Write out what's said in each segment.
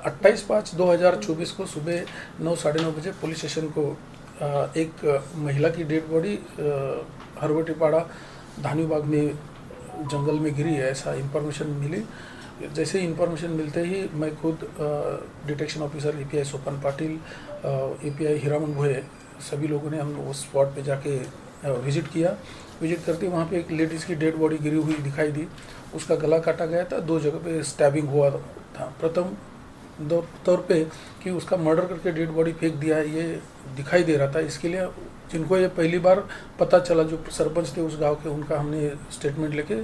28/5/2024 को सुबह 9 साढ़े 9 बजे पुलिस स्टेशन को एक महिला की डेड बॉडी हरवटीपाड़ा धानीबाग में जंगल में गिरी है, ऐसा इंफॉर्मेशन मिली। जैसे ही इंफॉर्मेशन मिलते ही मैं खुद डिटेक्शन ऑफिसर एपीआई सोपान पाटिल, एपीआई हीरामन भोये, सभी लोगों ने हम उस स्पॉट पे जाके विजिट किया। विजिट करते वहाँ पे एक लेडीज़ की डेड बॉडी गिरी हुई दिखाई दी। उसका गला काटा गया था, 2 जगह पे स्टैबिंग हुआ था। प्रथम तौर पे कि उसका मर्डर करके डेड बॉडी फेंक दिया है ये दिखाई दे रहा था। इसके लिए जिनको ये पहली बार पता चला, जो सरपंच थे उस गांव के, उनका हमने स्टेटमेंट लेके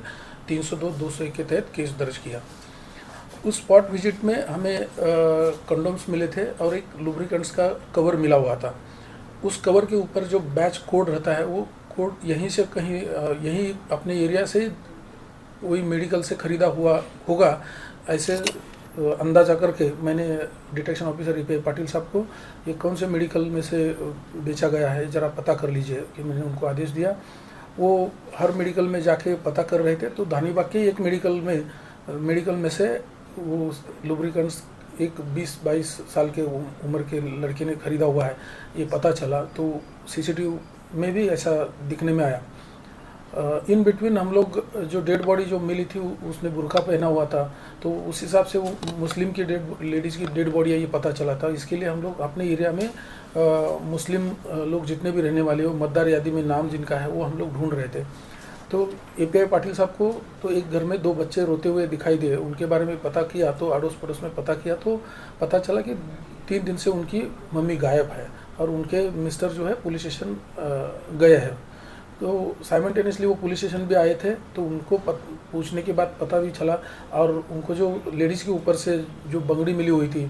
302/201 के तहत केस दर्ज किया। उस स्पॉट विजिट में हमें कंडोम्स मिले थे और एक लुब्रिकेंट्स का कवर मिला हुआ था। उस कवर के ऊपर जो बैच कोड रहता है वो कोड यहीं से कहीं यहीं अपने एरिया से वही मेडिकल से ख़रीदा हुआ होगा, ऐसे अंदाज़ा करके मैंने डिटेक्शन ऑफिसर एपीआई पाटिल साहब को ये कौन से मेडिकल में से बेचा गया है ज़रा पता कर लीजिए कि मैंने उनको आदेश दिया। वो हर मेडिकल में जाके पता कर रहे थे, तो धानीबाग के एक मेडिकल में से वो लुब्रिकेंट्स एक 20-22 साल के उम्र के लड़के ने ख़रीदा हुआ है ये पता चला। तो सीसीटीवी में भी ऐसा दिखने में आया। इन बिटवीन हम लोग जो डेड बॉडी जो मिली थी उसने बुर्का पहना हुआ था, तो उस हिसाब से वो मुस्लिम की लेडीज़ की डेड बॉडी है ये पता चला था। इसके लिए हम लोग अपने एरिया में मुस्लिम लोग जितने भी रहने वाले हो, मतदार यादी में नाम जिनका है वो हम लोग ढूंढ रहे थे। तो एपीआई पाटिल साहब को तो एक घर में 2 बच्चे रोते हुए दिखाई दिए। उनके बारे में पता किया तो अड़ोस पड़ोस में पता किया तो पता चला कि 3 दिन से उनकी मम्मी गायब है और उनके मिस्टर जो है पुलिस स्टेशन गए हैं। तो साइमल्टेनियसली वो पुलिस स्टेशन भी आए थे, तो उनको पूछने के बाद पता भी चला। और उनको जो लेडीज़ के ऊपर से जो बंगड़ी मिली हुई थी,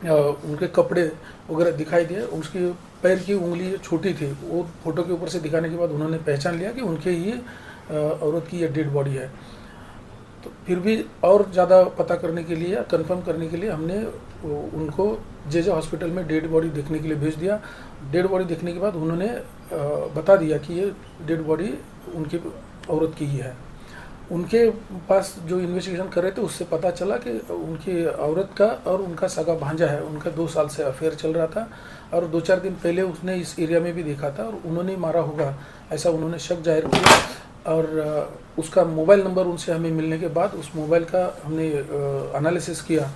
उनके कपड़े वगैरह दिखाई दिए। उसकी पैर की उंगली छोटी थी, वो फोटो के ऊपर से दिखाने के बाद उन्होंने पहचान लिया कि उनके ही औरत की ये डेड बॉडी है। तो फिर भी और ज़्यादा पता करने के लिए, कंफर्म करने के लिए हमने उनको जे हॉस्पिटल में डेड बॉडी देखने के लिए भेज दिया। डेड बॉडी देखने के बाद उन्होंने बता दिया कि ये डेड बॉडी उनकी औरत की ही है। उनके पास जो इन्वेस्टिगेशन कर रहे थे उससे पता चला कि उनकी औरत का और उनका सगा भांजा है, उनका 2 साल से अफेयर चल रहा था और 2-4 दिन पहले उसने इस एरिया में भी देखा था और उन्होंने मारा होगा ऐसा उन्होंने शक जाहिर किया। और उसका मोबाइल नंबर उनसे हमें मिलने के बाद उस मोबाइल का हमने एनालिसिस किया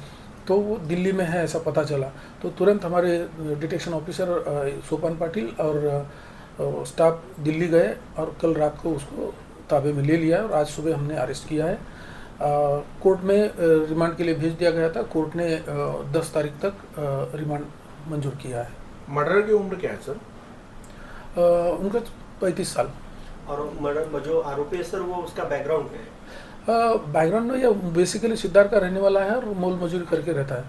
तो वो दिल्ली में है ऐसा पता चला। तो तुरंत हमारे डिटेक्शन ऑफिसर सोपान पाटिल और स्टाफ दिल्ली गए और कल रात को उसको ताबे में ले लिया और आज सुबह हमने अरेस्ट किया है। कोर्ट में रिमांड के लिए भेज दिया गया था। कोर्ट ने 10 तारीख तक रिमांड मंजूर किया है। मर्डर की उम्र क्या है सर? उनका 35 साल। और मर्डर जो आरोपी है सर वो उसका बैकग्राउंड क्या है? बैकग्राउंड में या बेसिकली सिद्धार्थ का रहने वाला है और मोल मजूरी करके रहता है।